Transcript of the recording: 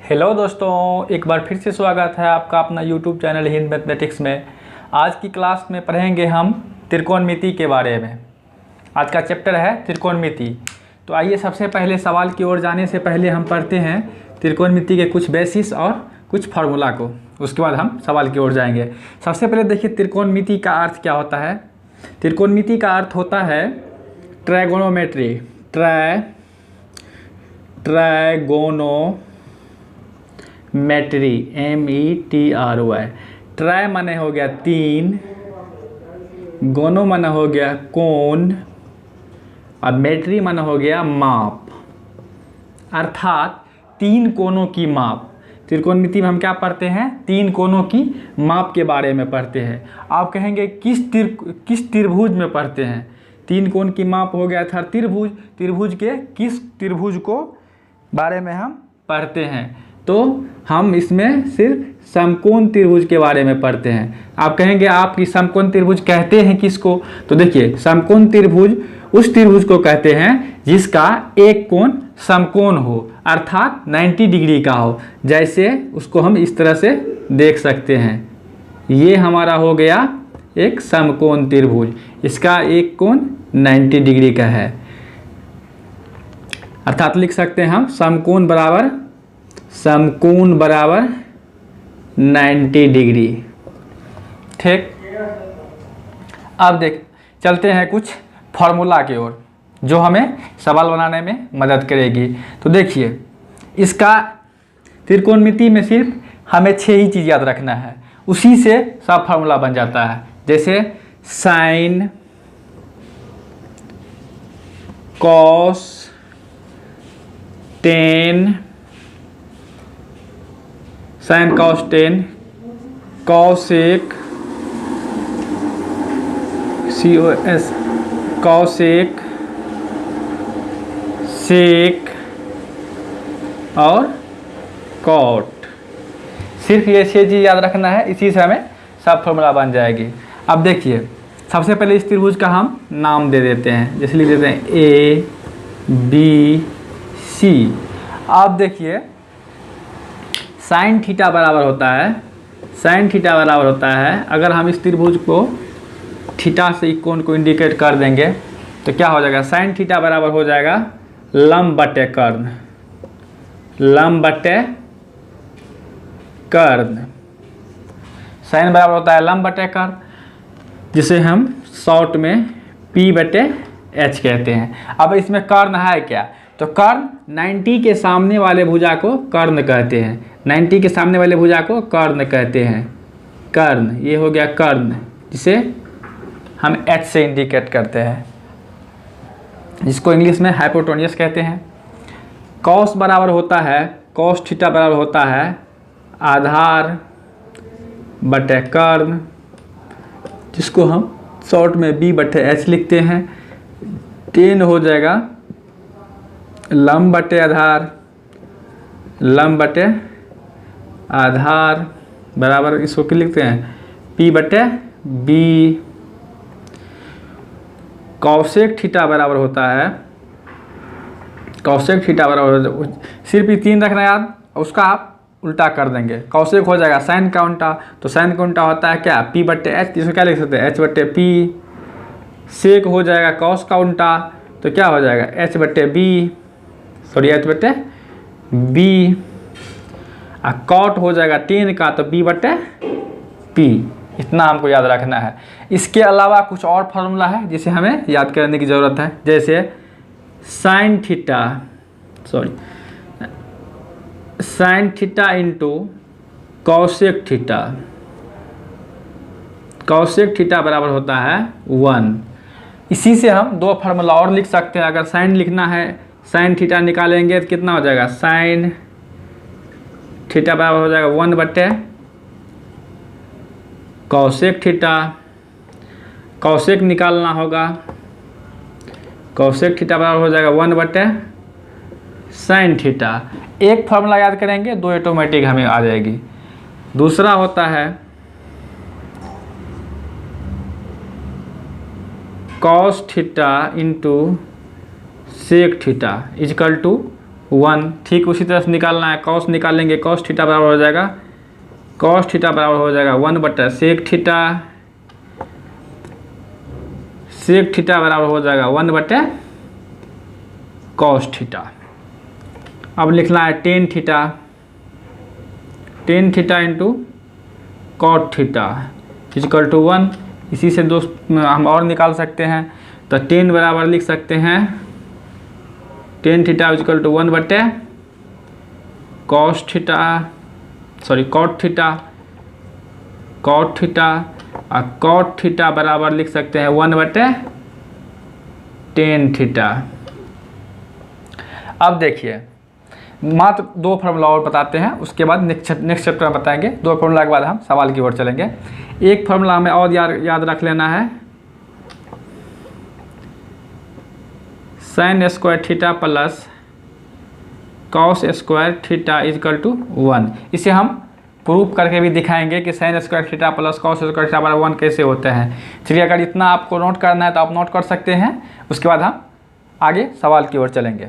Hello दोस्तों, एक बार फिर से स्वागत है आपका अपना यूट्यूब चैनल हिंद मैथमेटिक्स में। आज की क्लास में पढ़ेंगे हम त्रिकोणमिति के बारे में। आज का चैप्टर है त्रिकोणमिति। तो आइए सबसे पहले सवाल की ओर जाने से पहले हम पढ़ते हैं त्रिकोणमिति के कुछ बेसिस और कुछ फार्मूला को। उसके बाद हम सवाल की ओर जाएंगे। सबसे पहले देखिए त्रिकोणमिति का अर्थ क्या होता है। त्रिकोणमिति का अर्थ होता है ट्रायगोनोमेट्री। ट्रायगोनोमेट्री METRY। ट्राय माने हो गया तीन, गोनो माने हो गया कोण और मेट्री माने हो गया माप, अर्थात तीन कोणों की माप। त्रिकोणमिति में हम क्या पढ़ते हैं? तीन कोणों की माप के बारे में पढ़ते हैं। आप कहेंगे किस त्रिभुज में पढ़ते हैं? तीन कोण की माप हो गया था त्रिभुज। त्रिभुज के किस त्रिभुज को बारे में हम पढ़ते हैं? तो हम इसमें सिर्फ समकोण त्रिभुज के बारे में पढ़ते हैं। आप कहेंगे आप कि समकोण त्रिभुज कहते हैं किसको? तो देखिए समकोण त्रिभुज उस त्रिभुज को कहते हैं जिसका एक कोण समकोण हो, अर्थात 90 डिग्री का हो। जैसे उसको हम इस तरह से देख सकते हैं। ये हमारा हो गया एक समकोण त्रिभुज, इसका एक कोण 90 डिग्री का है। अर्थात लिख सकते हैं हम समकोण बराबर 90 डिग्री। ठीक, अब चलते हैं कुछ फॉर्मूला की ओर जो हमें सवाल बनाने में मदद करेगी। तो देखिए इसका त्रिकोणमिति में सिर्फ हमें 6 ही चीज़ याद रखना है, उसी से सब फार्मूला बन जाता है। जैसे sine cos ten, sine cos ten, cosec COS, cosec, sec और कॉट। सिर्फ ये 6 चीज़ याद रखना है, इसी से हमें सब फॉर्मूला बन जाएगी। अब देखिए सबसे पहले इस त्रिभुज का हम नाम दे देते हैं। जैसे लिख देते हैं ABC। अब देखिए साइन थीटा बराबर होता है, अगर हम इस त्रिभुज को थीटा से कोण को इंडिकेट कर देंगे तो क्या हो जाएगा? साइन थीटा बराबर हो जाएगा लंब बटे कर्ण। साइन बराबर होता है लंब बटे कर्ण, जिसे हम शॉर्ट में P/H कहते हैं। अब इसमें कर्ण है क्या? तो कर्ण 90 के सामने वाले भुजा को कर्ण कहते हैं। 90 के सामने वाले भुजा को कर्ण कहते हैं। कर्ण, ये हो गया कर्ण, जिसे हम H से इंडिकेट करते हैं, जिसको इंग्लिश में हाइपोटेन्यूस कहते हैं। कॉस बराबर होता है, कॉस थीटा बराबर होता है आधार बटे कर्ण, जिसको हम शॉर्ट में B/H लिखते हैं। टेन हो जाएगा लंब बटे आधार बराबर इसको क्या लिखते हैं? P/B। कॉसेक थीटा बराबर होता है, सिर्फ ये 3 रखना याद, उसका आप उल्टा कर देंगे। कॉसेक हो जाएगा साइन का उल्टा, तो साइन का उल्टा होता है क्या? P/H, जिसको क्या लिख सकते हैं? H/P। सेक हो जाएगा कॉस का उल्टा, तो क्या हो जाएगा? H/B। और कॉट हो जाएगा टेन का, तो B/P। इतना हमको याद रखना है। इसके अलावा कुछ और फार्मूला है जिसे हमें याद करने की ज़रूरत है। जैसे sine theta into cosec theta बराबर होता है 1। इसी से हम 2 फार्मूला और लिख सकते हैं। अगर साइन लिखना है, साइन थीटा निकालेंगे तो कितना हो जाएगा? साइन थीटा बराबर हो जाएगा 1 बटे कॉसेक थीटा। कॉसेक निकालना होगा, कॉसेक थीटा बराबर हो जाएगा 1 बटे साइन थीटा। एक फार्मूला याद करेंगे, 2 ऑटोमेटिक हमें आ जाएगी। दूसरा होता है cos theta into sec theta equal to 1। ठीक उसी तरह से निकालना है, कॉस निकालेंगे, कॉस थीटा बराबर हो जाएगा, कॉस थीटा बराबर हो जाएगा 1/sec थीटा, सेक थीटा बराबर हो जाएगा 1/cos थीटा। अब लिखना है tan theta, tan theta into cot theta equal to 1। इसी से दो हम और निकाल सकते हैं, तो टेन बराबर लिख सकते हैं tan theta equal to 1/cos theta, sorry cot theta, cot theta, और कॉट थीटा बराबर लिख सकते हैं 1/tan थीटा। अब देखिए मात्र दो फार्मूला और बताते हैं, उसके बाद नेक्स्ट चैप्टर में बताएंगे। दो फार्मूला के बाद हम सवाल की ओर चलेंगे। एक फार्मूला हमें और याद रख लेना है, sin square theta plus cos square theta equal to 1। इसे हम प्रूफ करके भी दिखाएंगे कि sin square theta plus cos square theta बराबर 1 कैसे होते हैं। चलिए अगर इतना आपको नोट करना है तो आप नोट कर सकते हैं, उसके बाद हम आगे सवाल की ओर चलेंगे।